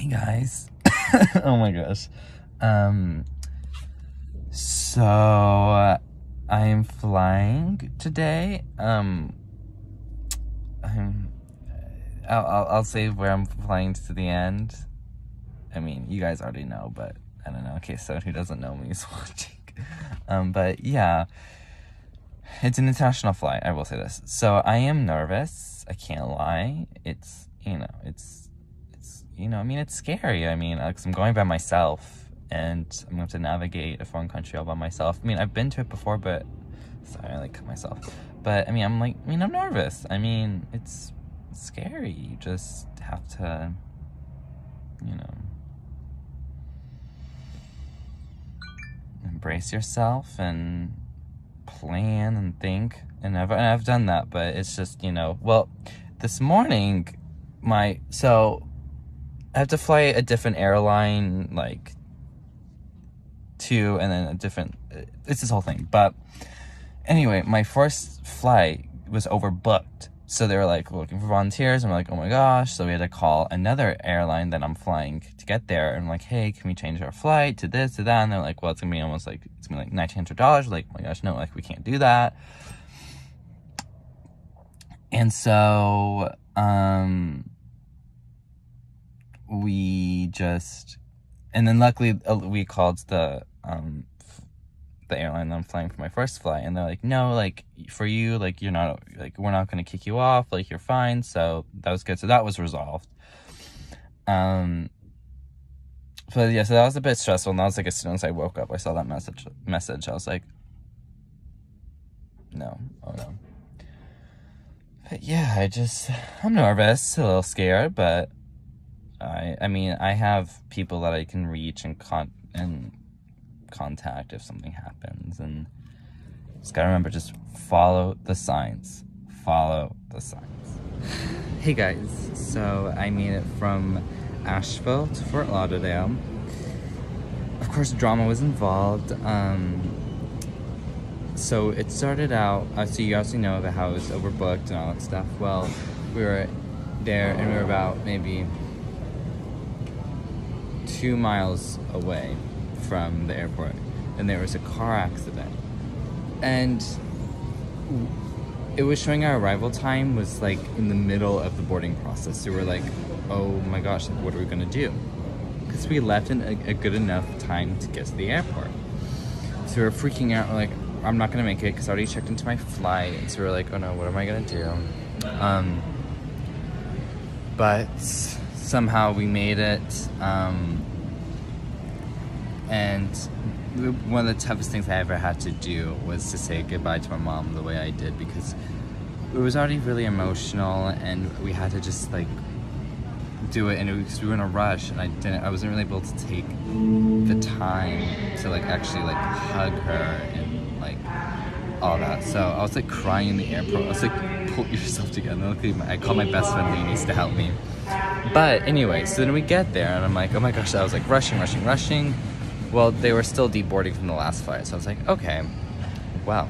Hey guys. Oh my gosh. So I am flying today. I'll save where I'm flying to the end. I mean, you guys already know, but I don't know. Okay, so who doesn't know me is watching. But yeah, it's an international flight. I will say this. So I am nervous. I can't lie. It's I mean, it's scary. I mean, 'cause I'm going by myself, and I'm going to navigate a foreign country all by myself. I mean, I've been to it before, but sorry, I like cut myself. But I mean, I'm nervous. I mean, it's scary. You just have to, embrace yourself and plan and think. And I've done that, but it's just, well, this morning, so I have to fly a different airline, like, and then it's this whole thing. But anyway, my first flight was overbooked. So they were like looking for volunteers, and we're like, oh my gosh. So we had to call another airline that I'm flying to get there. And I'm like, hey, can we change our flight to this, to that? And they're like, well, it's gonna be like $1,900. Like, oh my gosh, no, like we can't do that. And so, and then luckily we called the airline that I'm flying for my first flight, and they're like, no, like for you, like you're not, like we're not going to kick you off, like you're fine. So that was good. So that was resolved. But yeah, so that was a bit stressful. And that was like, as soon as I woke up, I saw that message. I was like, no, oh no. But yeah, I'm nervous, a little scared, but I mean, I have people that I can reach and contact if something happens, and just gotta remember, just follow the signs. Follow the signs. Hey guys, so I made it from Asheville to Fort Lauderdale. Of course, drama was involved. So it started out, so you also know about how it was overbooked and all that stuff. Well, we were there, and we were about maybe 2 miles away from the airport, and there was a car accident, and it was showing our arrival time was like in the middle of the boarding process. So we're like, oh my gosh, like, what are we gonna do? Because we left in a good enough time to get to the airport. So we were freaking out. We're like, I'm not gonna make it because I already checked into my flight. And so we were like, oh no, what am I gonna do? But somehow we made it. And one of the toughest things I ever had to do was to say goodbye to my mom the way I did, because it was already really emotional, and we had to just like do it, and we were in a rush, and I wasn't really able to take the time to like actually like hug her and like all that. So I was like crying in the airport. I was like, pull yourself together. Luckily, I called my best friend Lainey to help me. But anyway, so then we get there, and I'm like, oh my gosh, I was like rushing. Well, they were still deboarding from the last flight, so I was like, okay, wow.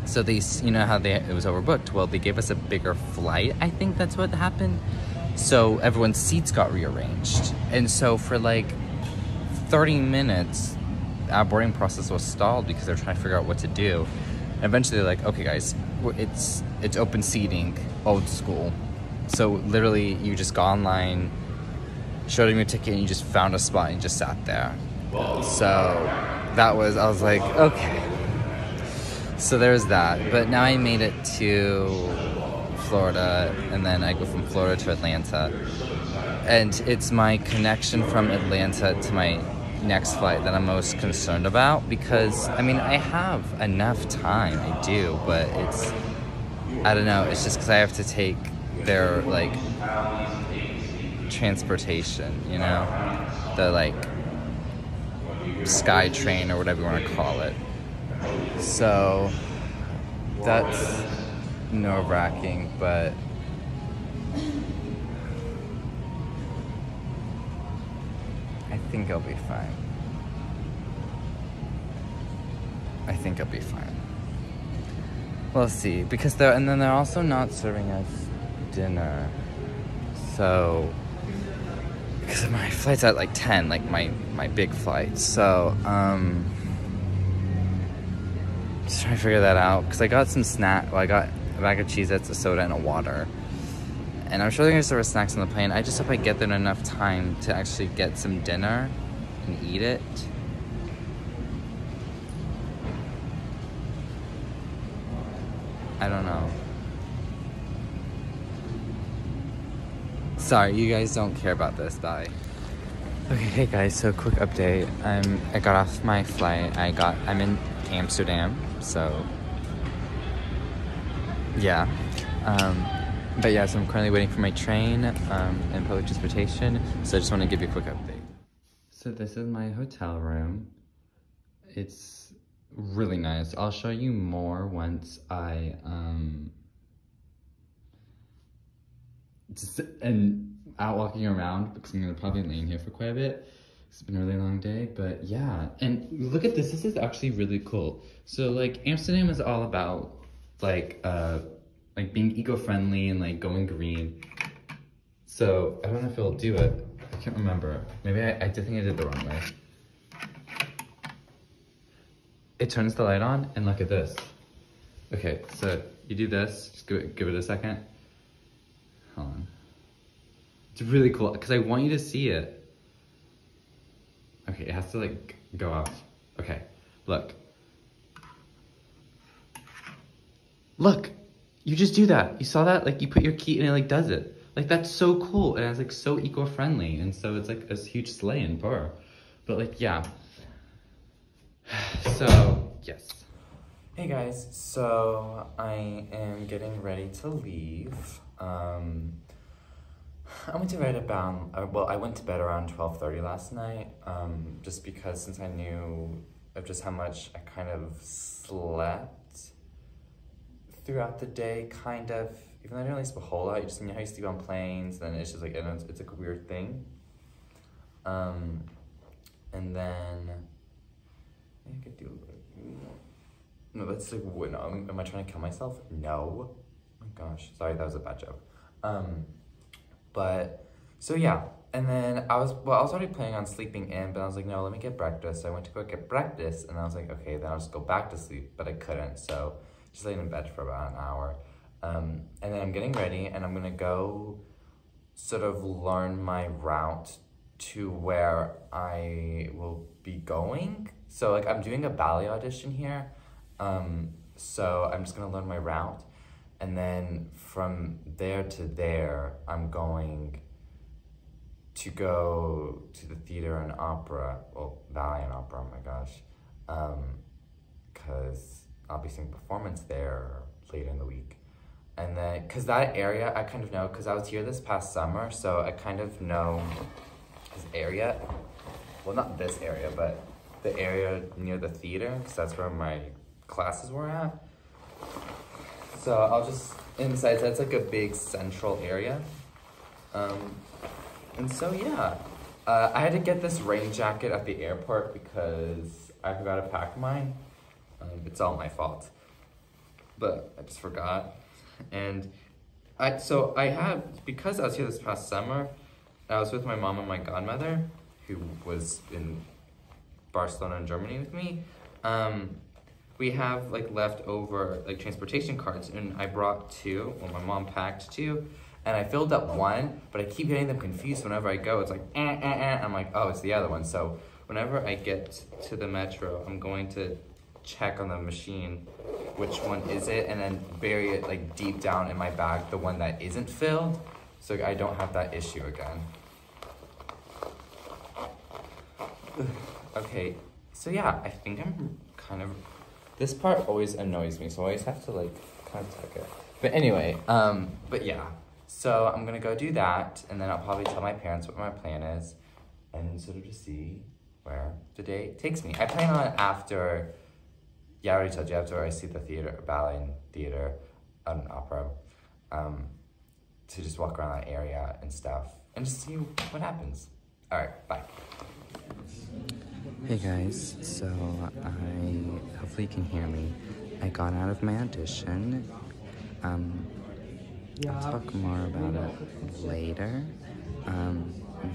So you know how it was overbooked? Well, they gave us a bigger flight. I think that's what happened. So everyone's seats got rearranged. And so for like 30 minutes, our boarding process was stalled because they were trying to figure out what to do. And eventually they're like, okay guys, it's open seating, old school. So literally you just got online, showed them your ticket, and you just found a spot and just sat there. So I was like, okay. So there was that. But now I made it to Florida, and then I go from Florida to Atlanta. And it's my connection from Atlanta to my next flight that I'm most concerned about, because, I mean, I have enough time, I do, but I don't know, it's just because I have to take their, like, transportation, the, like, sky train or whatever you want to call it. So that's nerve-wracking, but I think I'll be fine. We'll see, because they're also not serving us dinner. So because my flight's at like 10, like my big flight. So, just trying to figure that out, because I got some snack. Well, I got a bag of Cheez-Its, a soda, and a water. And I'm sure they're gonna serve us snacks on the plane. I just hope I get there in enough time to actually get some dinner and eat it. I don't know. Sorry, you guys don't care about this. Bye. Okay, hey guys, so quick update. I got off my flight. I'm in Amsterdam, so yeah. But yeah, so I'm currently waiting for my train and public transportation. So I just want to give you a quick update. So this is my hotel room. It's really nice. I'll show you more once I and out walking around, because I'm gonna probably lay in here for quite a bit. It's been a really long day, but yeah. And look at this. This is actually really cool. So like Amsterdam is all about like being eco-friendly and like going green. So I don't know if it'll do it. I can't remember. Maybe I did think I did the wrong way. It turns the light on, and look at this. Okay, so you do this. Just give it a second. Hold on. It's really cool because I want you to see it. Okay, it has to like go off. Okay, look. Look, you just do that. You saw that? Like you put your key and it like does it. Like that's so cool. And it's like so eco-friendly. And so it's like a huge sleigh and purr. But like, yeah. So, yes. Hey guys, so I am getting ready to leave. I went to bed about, well, I went to bed around 12:30 last night, just because since I knew of just how much I kind of slept throughout the day, kind of, even though I didn't really sleep a whole lot, you just know how you sleep on planes, then it's just like, it's like a weird thing. And then, I could do, no, that's like, what, no, am I trying to kill myself? No. Oh my gosh, sorry, that was a bad joke. But, so yeah, and then I was already planning on sleeping in, but I was like, no, let me get breakfast. So I went to go get breakfast, and I was like, okay, then I'll just go back to sleep, but I couldn't, so just laid in bed for about an hour. And then I'm getting ready, and I'm gonna go sort of learn my route to where I will be going. So like, I'm doing a ballet audition here, so I'm just gonna learn my route. And then from there to there, I'm going to go to the theater and opera, well, ballet and opera, oh my gosh, because I'll be seeing performance there later in the week. And then, because that area, I kind of know, because I was here this past summer, so I kind of know this area. Well, not this area, but the area near the theater, because that's where my classes were at. So I'll just, and besides, that's like a big central area. And so yeah, I had to get this rain jacket at the airport because I forgot to pack mine. It's all my fault, but I just forgot. And because I was here this past summer, I was with my mom and my godmother, who was in Barcelona in Germany with me. We have like leftover like transportation cards, and I brought two. Well, my mom packed two, and I filled up one, but I keep getting them confused whenever I go. It's like, I'm like, oh, it's the other one. So whenever I get to the metro, I'm going to check on the machine which one is it, and then bury it like deep down in my bag, the one that isn't filled, so I don't have that issue again. Okay, so yeah, I think I'm kind of, this part always annoys me, so I always have to like kind of tuck it. But anyway, but yeah, so I'm gonna go do that, and then I'll probably tell my parents what my plan is, and sort of just see where the day takes me. I plan on after, yeah, I already told you, after I see the theater, ballet and theater, and opera, to just walk around that area and stuff, and just see what happens. All right, bye. Hey guys, so hopefully you can hear me. I got out of my audition. I'll talk more about it later.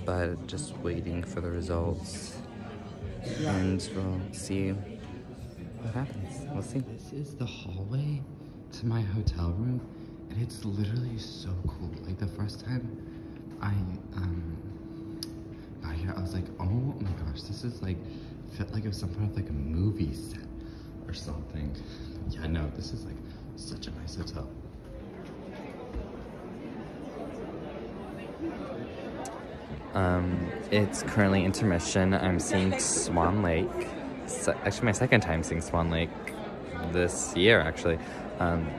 but just waiting for the results, and we'll see what happens. We'll see. This is the hallway to my hotel room, and it's literally so cool. Like the first time I got here, I was like, oh my gosh, this is like, felt like it was some part of like a movie set or something. Yeah, no, this is like such a nice hotel. It's currently intermission. I'm seeing Swan Lake. Actually, my second time seeing Swan Lake this year, actually.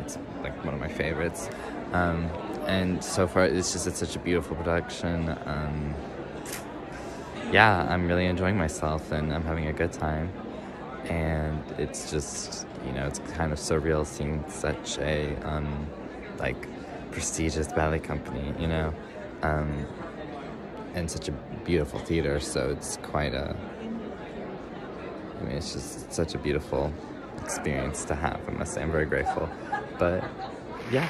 It's like one of my favorites. And so far, it's such a beautiful production. Yeah, I'm really enjoying myself and I'm having a good time. And it's just, you know, it's kind of surreal seeing such a, like, prestigious ballet company, you know? And such a beautiful theater, so it's quite a, I mean, it's just such a beautiful experience to have, I must say. I'm very grateful, but yeah.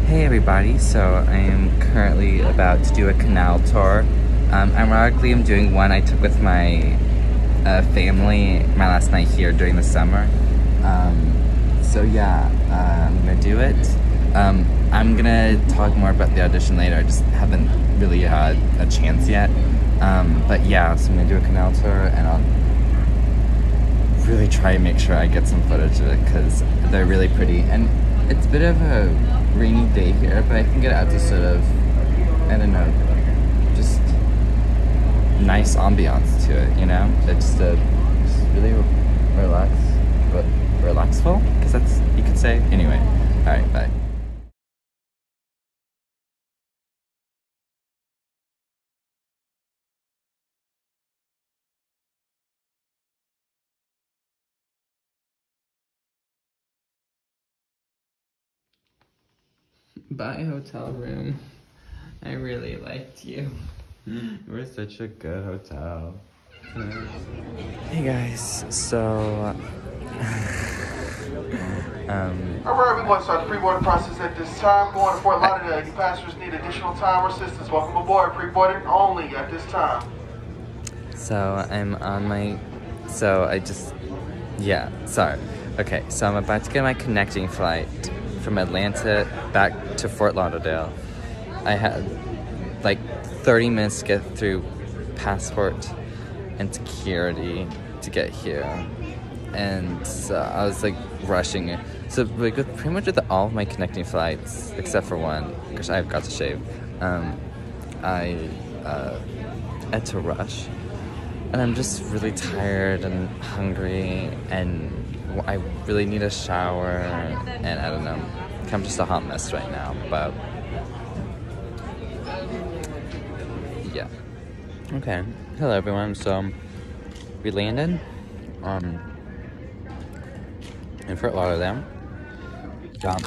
Hey everybody, so I am currently about to do a canal tour. Ironically, I'm doing one I took with my family my last night here during the summer. So yeah, I'm gonna do it. I'm gonna talk more about the audition later. I just haven't really had a chance yet. But yeah, so I'm gonna do a canal tour and I'll really try and make sure I get some footage of it because they're really pretty. And it's a bit of a rainy day here, but I think it adds a sort of, I don't know, just nice ambiance to it, you know? It's just really relaxful, because that's, you could say. Anyway, all right, bye. Bye, hotel room. I really liked you. We're such a good hotel. Hey guys, so Alright, we're going to start the pre-boarding process at this time. Going to Fort Lauderdale. Any passengers need additional time or assistance? Welcome aboard. Pre-boarding only at this time. So I'm on my, Okay, so I'm about to get my connecting flight from Atlanta back to Fort Lauderdale. I had like 30 minutes to get through passport and security to get here. And so I was like rushing it. So like, pretty much with all of my connecting flights, except for one, because I got to shave, I had to rush. And I'm just really tired and hungry, and I really need a shower, and I don't know. I'm just a hot mess right now, but yeah. Okay, hello everyone. So we landed in Fort Lauderdale. Got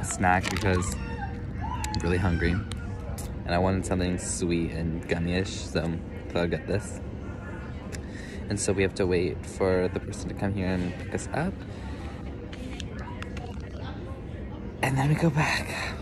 a snack because I'm really hungry, and I wanted something sweet and gummy-ish, so I thought I'd get this. And so we have to wait for the person to come here and pick us up. And then we go back.